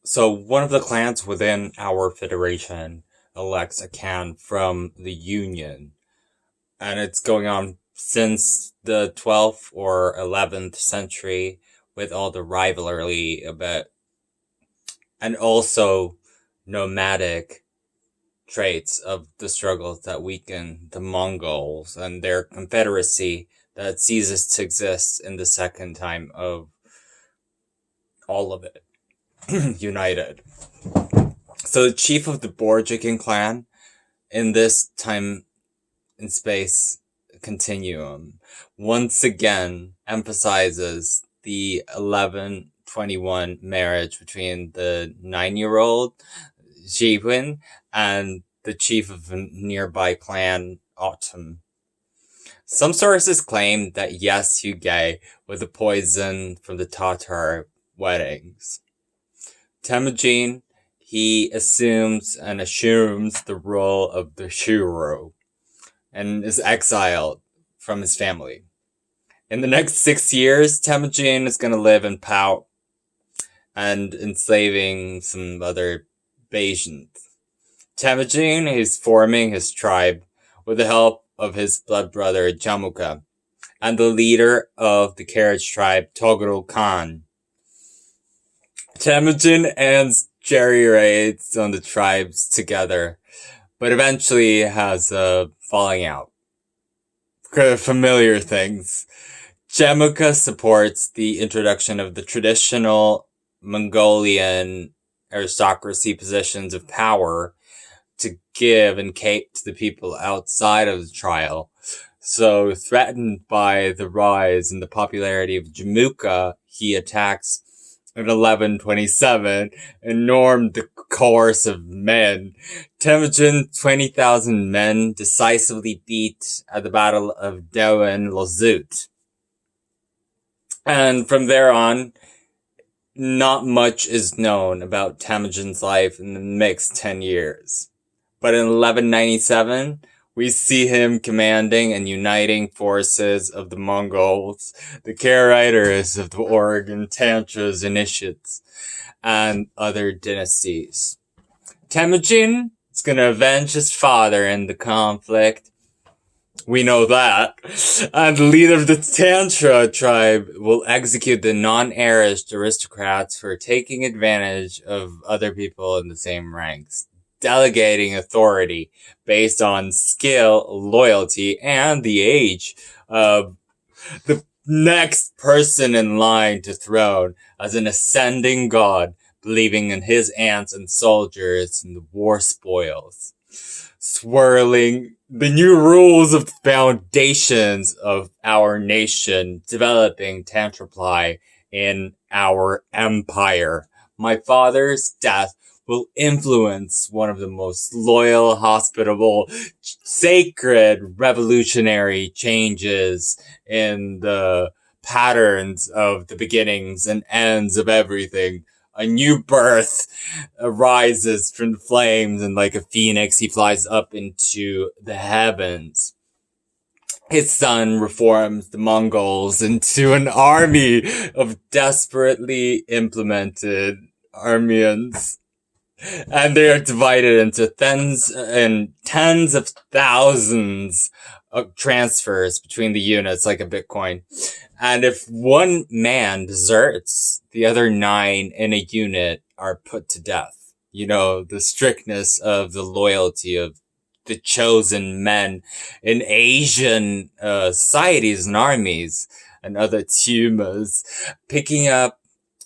So one of the clans within our federation elects a Khan from the Union, and it's going on since the 12th or 11th century with all the rivalry a bit, and also nomadic traits of the struggles that weaken the Mongols and their confederacy that ceases to exist in the second time of all of it united. So the chief of the Borjikin clan in this time and space continuum once again emphasizes the 1121 marriage between the 9-year-old Jiwin and the chief of a nearby clan, Autumn. Some sources claim that yes, Huge was the poison from the Tatar weddings. Temujin, he assumes the role of the Shuro and is exiled from his family. In the next 6 years, Temujin is going to live in Pao and enslaving some other Bajans. Temujin is forming his tribe with the help of his blood brother Jamuka and the leader of the carriage tribe, Toguro Khan. Temujin ends jerry raids on the tribes together, but eventually has a falling out. Familiar things. Jamuka supports the introduction of the traditional Mongolian aristocracy positions of power to give and cape to the people outside of the trial. So, threatened by the rise in the popularity of Jamuka, he attacks in 1127 and normed the course of men. Temujin 20,000 men decisively beat at the Battle of Dewan Lozut. And from there on, not much is known about Temujin's life in the next 10 years. But in 1197, we see him commanding and uniting forces of the Mongols, the Karaiters of the Oregon Tantras Initiates, and other dynasties. Temujin is going to avenge his father in the conflict. We know that. And the leader of the Tantra tribe will execute the non-heirist aristocrats for taking advantage of other people in the same ranks, delegating authority based on skill, loyalty, and the age of the next person in line to throne as an ascending god, believing in his ants and soldiers and the war spoils. Swirling the new rules of the foundations of our nation, developing Tantraply in our empire. My father's death will influence one of the most loyal, hospitable, sacred, revolutionary changes in the patterns of the beginnings and ends of everything. A new birth arises from the flames, and like a phoenix, he flies up into the heavens. His son reforms the Mongols into an army of desperately implemented Armenians. And they are divided into tens of thousands of transfers between the units, like a Bitcoin. And if one man deserts, the other 9 in a unit are put to death. You know, the strictness of the loyalty of the chosen men in Asian societies and armies and other tumas, picking up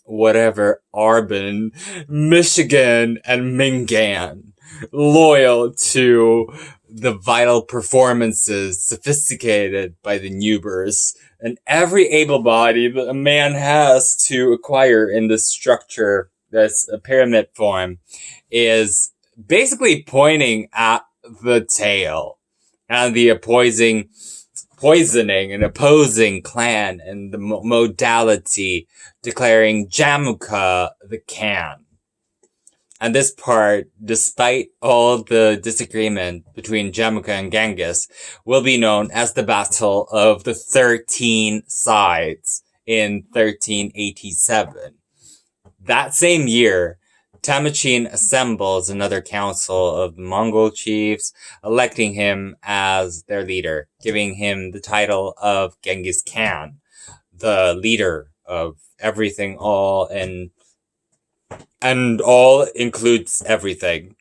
whatever Arbin, Michigan, and Mingan, loyal to the vital performances sophisticated by the Newbers, and every able body that a man has to acquire in this structure, this pyramid form, is basically pointing at the tail and the poisoning and opposing clan and the modality declaring Jamuka the Khan. And this part, despite all the disagreement between Jamuka and Genghis, will be known as the Battle of the 13 Sides in 1387. That same year, Temujin assembles another council of the Mongol chiefs, electing him as their leader, giving him the title of Genghis Khan, the leader of everything, all, and all includes everything.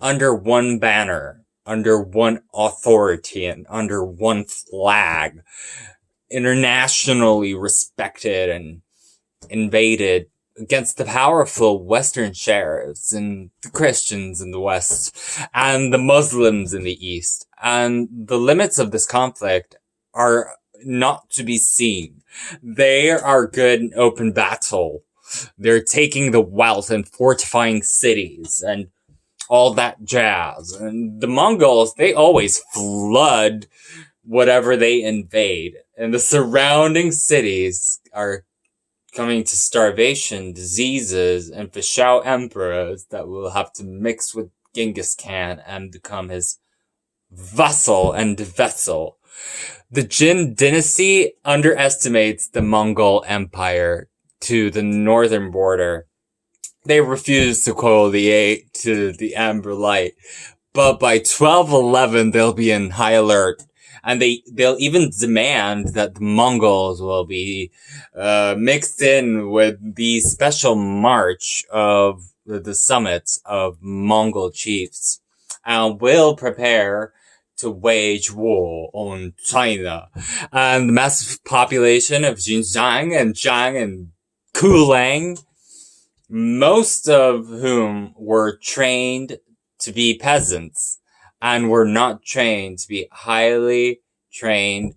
Under one banner, under one authority, and under one flag, internationally respected and invaded against the powerful Western sheriffs and the Christians in the West and the Muslims in the East. And the limits of this conflict are not to be seen. They are good in open battle. They're taking the wealth and fortifying cities and all that jazz. And the Mongols, they always flood whatever they invade. And the surrounding cities are coming to starvation, diseases, and Fashao emperors that will have to mix with Genghis Khan and become his vassal and vessel. The Jin dynasty underestimates the Mongol Empire to the northern border. They refuse to coalesce to the Amber Light, but by 1211 they'll be in high alert. And they'll even demand that the Mongols will be mixed in with the special march of the summits of Mongol chiefs, and will prepare to wage war on China. And the massive population of Xinjiang and Zhang and Kulang, most of whom were trained to be peasants, and were not trained to be highly trained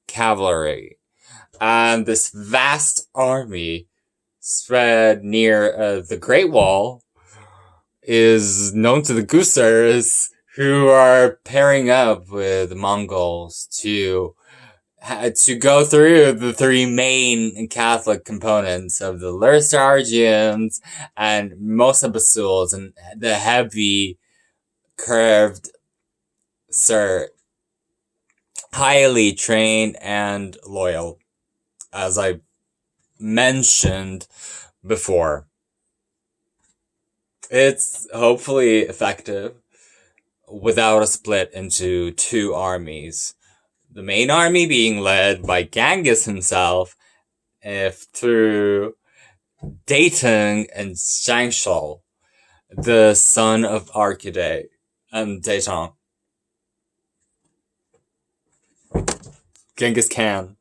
cavalry. And this vast army spread near the Great Wall is known to the Gusars, who are pairing up with the Mongols to go through the three main Catholic components of the Lusargians and Mosabasuls and the heavy curved Sir, highly trained and loyal, as I mentioned before. It's hopefully effective without a split into two armies. The main army being led by Genghis himself, through Datong and Shangshul, the son of Arkade and Datong. Genghis Khan.